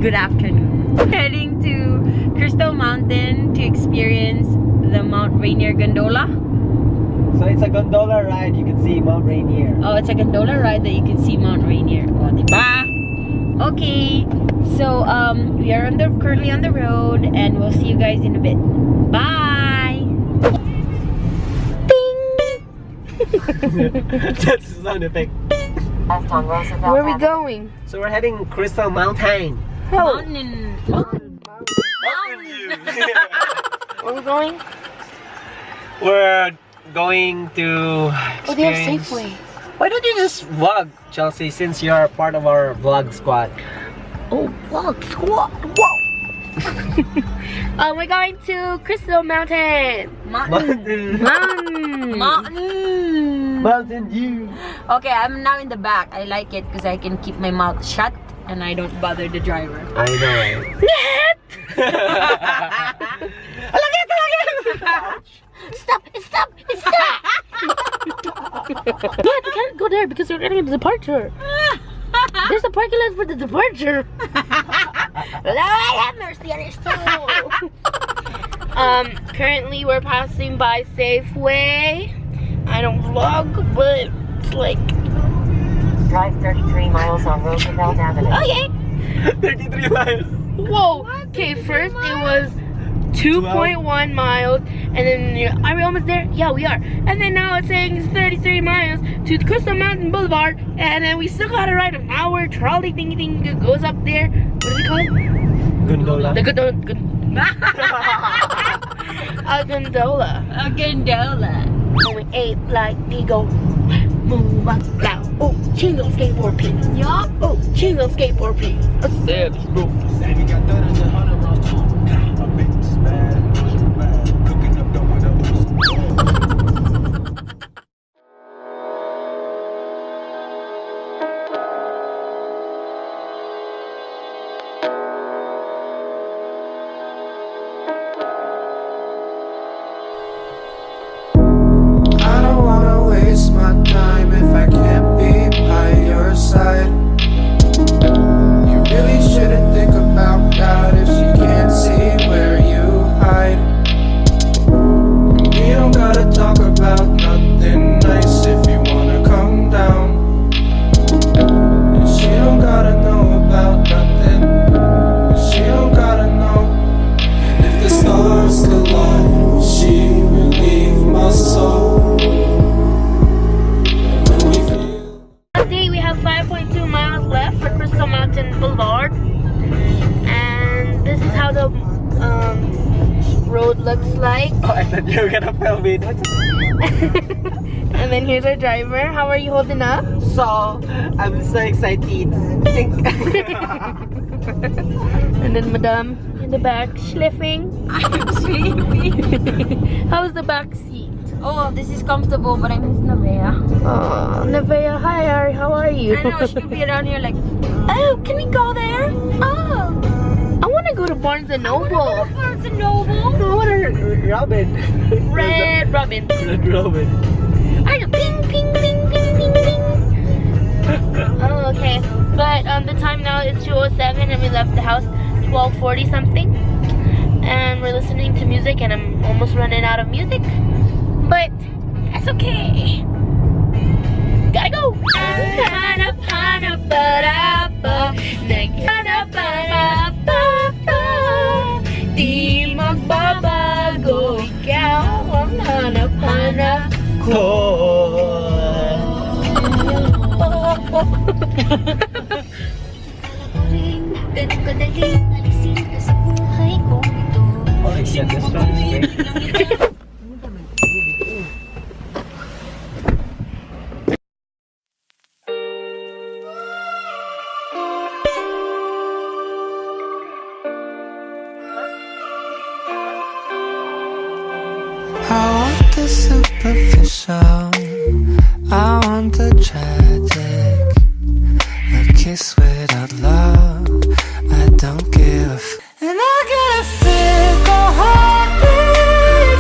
Good afternoon. Heading to Crystal Mountain to experience the Mount Rainier gondola. So it's a gondola ride, you can see Mount Rainier. Oh, it's a gondola ride that you can see Mount Rainier. Oh, diba? Okay, so we are currently on the road, and we'll see you guys in a bit. Bye. That's the sound effect. Where are we going? So we're heading Crystal Mountain. Oh. Mountain. Where are we going? We're going to Oh, they have experience... Safeway. Why don't you just vlog, Chelsea, since you're part of our vlog squad? Oh, vlog squad. Whoa. We're going to Crystal Mountain. Mountain. Mountain View. Okay, I'm now in the back. I like it because I can keep my mouth shut and I don't bother the driver. I know, right? Stop! Stop! Stop! Yeah, we can't go there because we're getting a departure. There's a parking lot for the departure. Lord have mercy on your soul. Currently we're passing by Safeway. I don't vlog, but it's like... Drive 33 miles on Roosevelt Avenue. Okay. 33 miles. Whoa. Okay, first it was 2.1 miles, and then are we almost there? Yeah, we are. And then now it's saying it's 33 miles to Crystal Mountain Boulevard, and then we still gotta ride an hour trolley thingy thing that goes up there. What is it called? Gondola. The gondola. A gondola. A gondola. Going ape like eagle. Move up loud. Oh, chingo skateboard P. Yup. Oh, chingo skateboard P. I said this, bro. Road looks like. Oh, I thought you were gonna film it. And then here's our driver. How are you holding up? So, I'm so excited. And then Madame in the back, schliffing. I'm sleepy. How's the back seat? Oh, this is comfortable, but I miss Navea. Oh, Navea, hi, Ari, how are you? I know, she could be around here like, oh, can we go there? Oh. I want to go to Barnes & Noble. Barnes & Noble. Oh, what a Robin. Red Robin. Red Robin. I go ping, ping, ping, ping, ping, ping. Oh, okay. But the time now is 2:07 and we left the house 12:40 something. And we're listening to music and I'm almost running out of music. But that's okay. Gotta go. Di magbabago, ikaw ang hanap-hanap ko. Ganun-kadaling alisin ka sa buhay ko ito. Oh, yeah, this one is great. I want the superficial, I want the tragic, a kiss without love, I don't give a f. And I get a fickle heartbeat,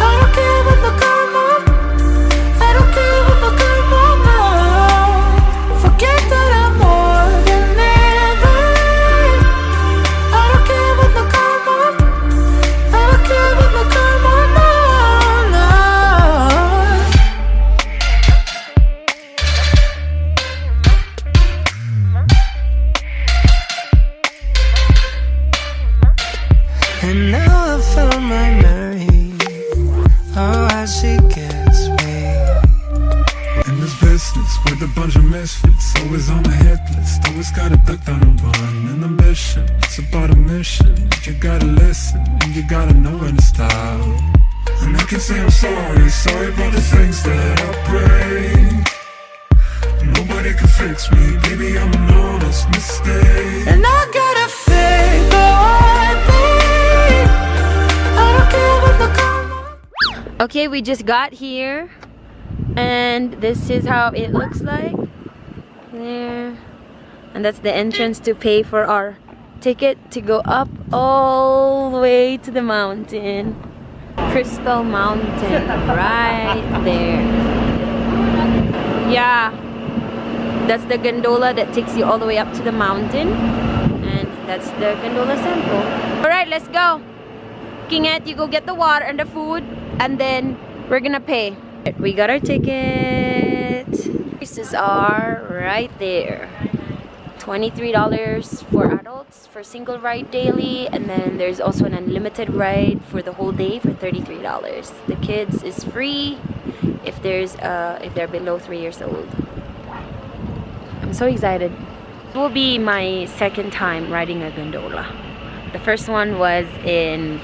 I don't care what the come on, I don't care what the come on now. Forget that I'm more than ever, how she gets me. In this business with a bunch of misfits, always on the hit list, always got a duck down and run. An ambition, it's about a mission. You gotta listen and you gotta know when to stop. And I can say I'm sorry, sorry for the things that I break. Nobody can fix me, baby, I'm an honest mistake. And I gotta figure one thing, I don't care what the karma. Okay, we just got here. And this is how it looks like. There. And that's the entrance to pay for our ticket to go up all the way to the mountain. Crystal Mountain, right there. Yeah, that's the gondola that takes you all the way up to the mountain. And that's the gondola sample. Alright, let's go. King Ed, you go get the water and the food, and then we're gonna pay. We got our ticket. Prices are right there. $23 for adults for single ride daily, and then there's also an unlimited ride for the whole day for $33. The kids is free if they're below 3 years old. I'm so excited. It will be my second time riding a gondola. The first one was in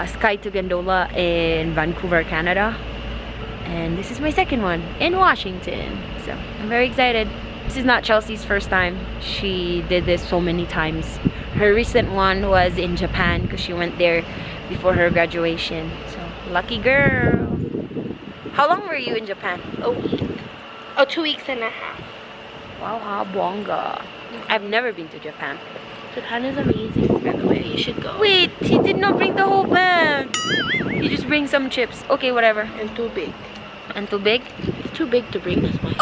Sky to Gondola in Vancouver, Canada. And this is my second one in Washington. So I'm very excited. This is not Chelsea's first time. She did this so many times. Her recent one was in Japan because she went there before her graduation. So lucky girl. How long were you in Japan? A week. Oh, 2 weeks and a half. Wow, how bonga. I've never been to Japan. Japan is amazing, by the way. You should go. Wait, he did not bring the whole bag. He just bring some chips. Okay, whatever. And too big. And too big? It's too big to bring this one.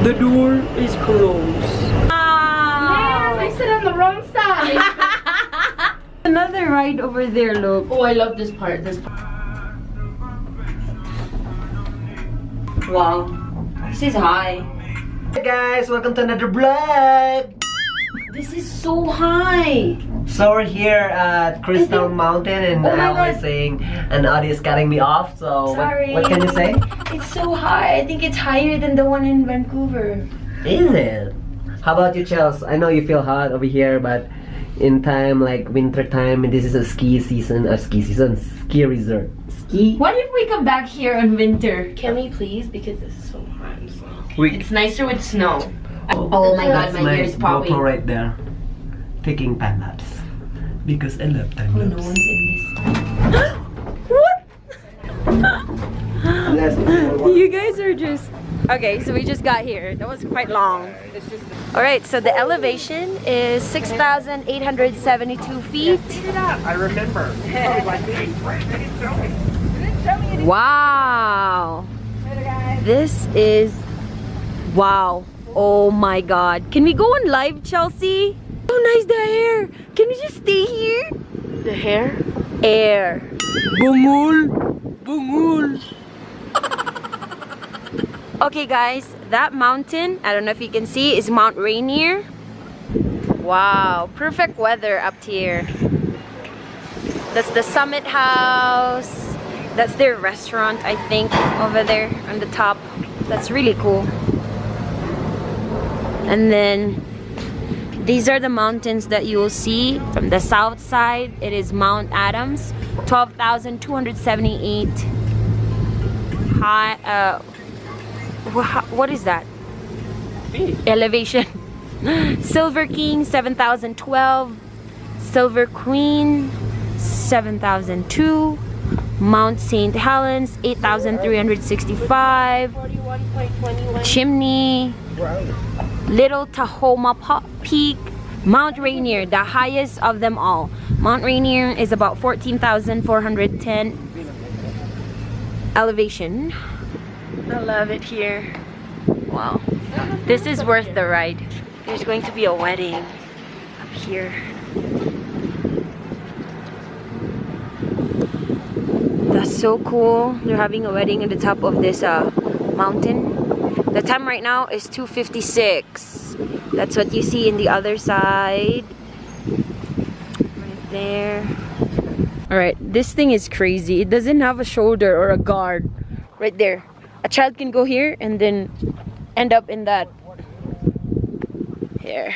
The door is closed. Man, I sit on the wrong side. Another ride over there, look. Oh, I love this part. This part. Wow. This is high. Hey guys, welcome to another vlog. This is so high. So we're here at Crystal Mountain, and Oh my I was God. saying, and Ode is cutting me off. So Sorry. what can you say? It's so high. I think it's higher than the one in Vancouver. Is it? How about you, Chels? I know you feel hot over here, but in time like winter time, this is a ski resort. Ski. What if we come back here in winter? Can we please? Because this is so hot. It's nicer with snow. Oh my God, That's my ears popping. GoPro right there, taking time lapse because I love time Oh, lapse. no one's in this. What? You guys are just... Okay, so we just got here. That was quite long. Alright, so the elevation is 6,872 feet. I remember. Wow. This is... Wow. Oh my God. Can we go on live, Chelsea? Oh, nice the hair. Can we just stay here? The hair? Air. Bungul. Bungul. Okay guys, that mountain, I don't know if you can see, is Mount Rainier. Wow, perfect weather up here. That's the Summit House. That's their restaurant, I think, over there on the top. That's really cool. And then these are the mountains that you will see from the south side. It is Mount Adams, 12,278 high. What is that? Elevation. Silver King, 7,012. Silver Queen, 7,002. Mount St. Helens, 8,365. 41.21. Chimney. Little Tahoma Peak. Mount Rainier, the highest of them all. Mount Rainier is about 14,410 elevation. I love it here. Wow. This is worth the ride. There's going to be a wedding up here. That's so cool. They're having a wedding at the top of this mountain. The time right now is 2:56. That's what you see in the other side. Right there. Alright, this thing is crazy. It doesn't have a shoulder or a guard. Right there. A child can go here and then end up in that. Here.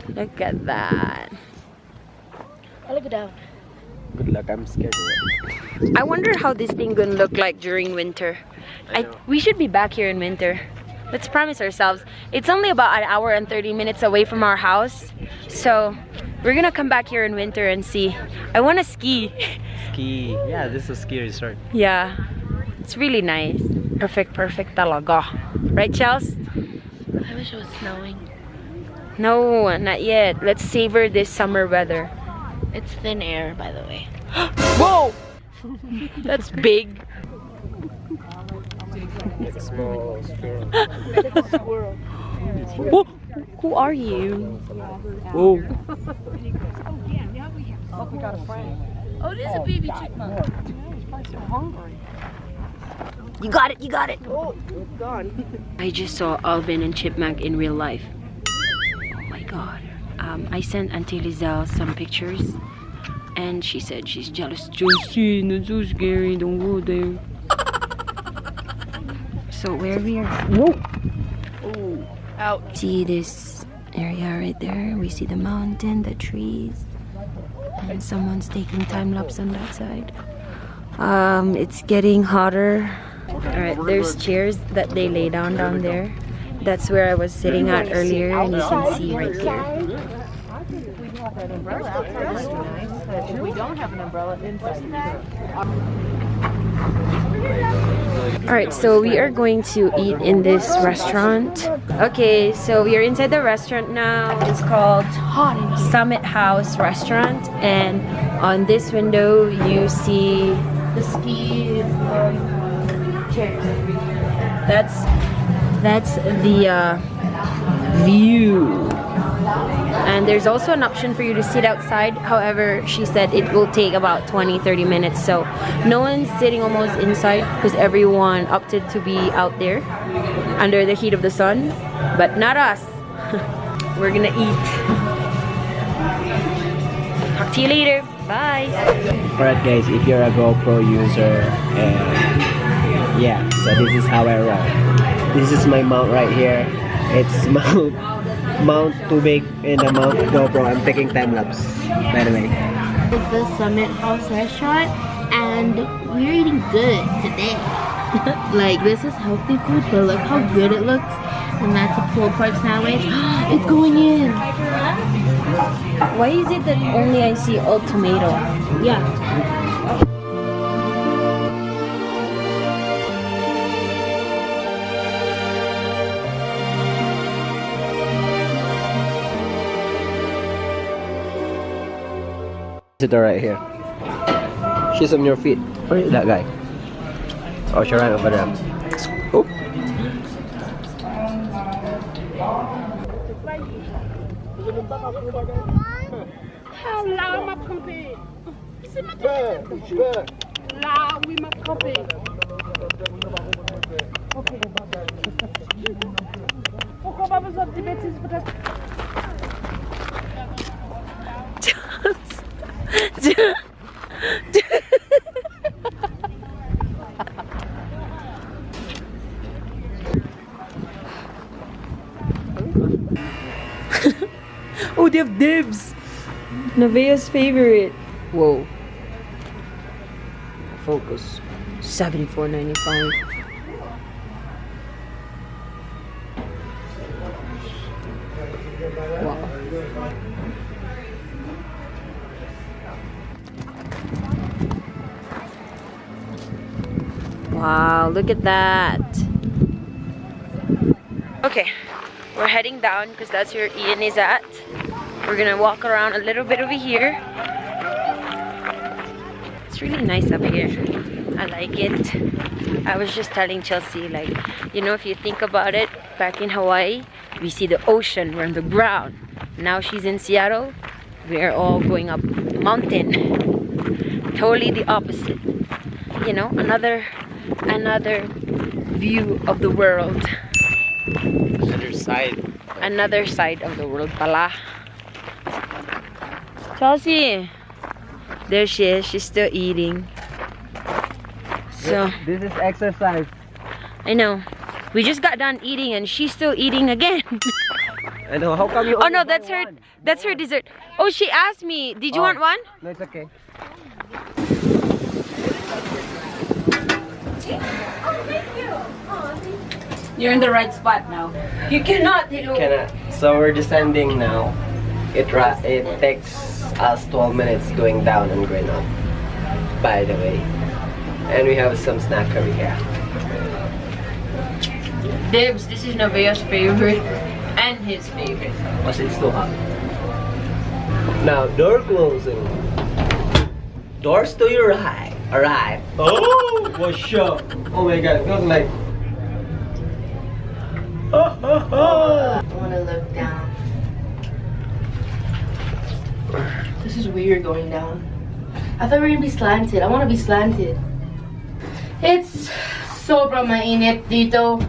Look at that. I look down. Good luck, I'm scared already. I wonder how this thing gonna look like during winter. We should be back here in winter. Let's promise ourselves. It's only about an hour and 30 minutes away from our house. So we're gonna come back here in winter and see. I wanna ski. Ski. Yeah, this is a ski resort. Yeah. It's really nice. Perfect talaga. Right, Chels? I wish it was snowing. No, not yet. Let's savor this summer weather. It's thin air, by the way. Whoa! That's big. Small squirrel. Whoa. Who are you? Whoa. Oh, it is a baby chipmunk. You got it, you got it. Oh, gone. I just saw Alvin and Chipmunk in real life. Oh my god. I sent Auntie Lizelle some pictures and she said she's jealous. Justin, it's so scary, don't go there. So where we are? Whoa! Oh, out. See this area right there? We see the mountain, the trees, and someone's taking time lapse on that side. It's getting hotter. Alright, there's chairs that they lay down there. That's where I was sitting at earlier, and you can see right here. Alright, so we are going to eat in this restaurant. Okay, so we are inside the restaurant now. It's called Summit House Restaurant, and on this window you see the ski chairs. That's the view. And there's also an option for you to sit outside. However, she said it will take about 20-30 minutes. So no one's sitting almost inside because everyone opted to be out there under the heat of the sun. But not us. We're gonna eat. Talk to you later. Bye. Alright guys, if you're a GoPro user, yeah, so this is how I roll. This is my mount right here. It's mount too big in the mount GoPro. I'm taking time lapse, by the way. It's the Summit House Restaurant, and we're eating good today. Like, this is healthy food, but look how good it looks. And that's a pulled pork sandwich. It's going in. Why is it that only I see all tomato? Yeah. Sit her right here. She's on your feet. Where is that guy? Oh, she's right over there. Oh. Oh, they have dibs. Nevaeh's favorite. Whoa. Focus. $74.95. Wow. Wow, look at that. Okay, we're heading down because that's where Ian is at. We're gonna walk around a little bit over here. It's really nice up here. I like it. I was just telling Chelsea, like, you know, if you think about it, back in Hawaii, we see the ocean, we're on the ground. Now she's in Seattle, we're all going up mountain. Totally the opposite. You know, another view of the world. And there's side. Another side of the world pala. Chelsea! There she is. She's still eating. So, This is exercise. I know. We just got done eating and she's still eating again. I know. How come you? Oh only no, buy that's her. one? That's her dessert. Oh, she asked me. Did you want one? No, it's okay. You're in the right spot now. You cannot. Cannot. So we're descending now. It takes us 12 minutes going down and going up. By the way, and we have some snack over here. Dibs, this is Nevaeh's favorite and his favorite. Was it still up? Now door closing. Doors to your right. Alright. Oh, what's up? Oh my god, it feels like. I want to look down. This is weird going down. I thought we were gonna be slanted. I want to be slanted. It's sobrang mainit dito.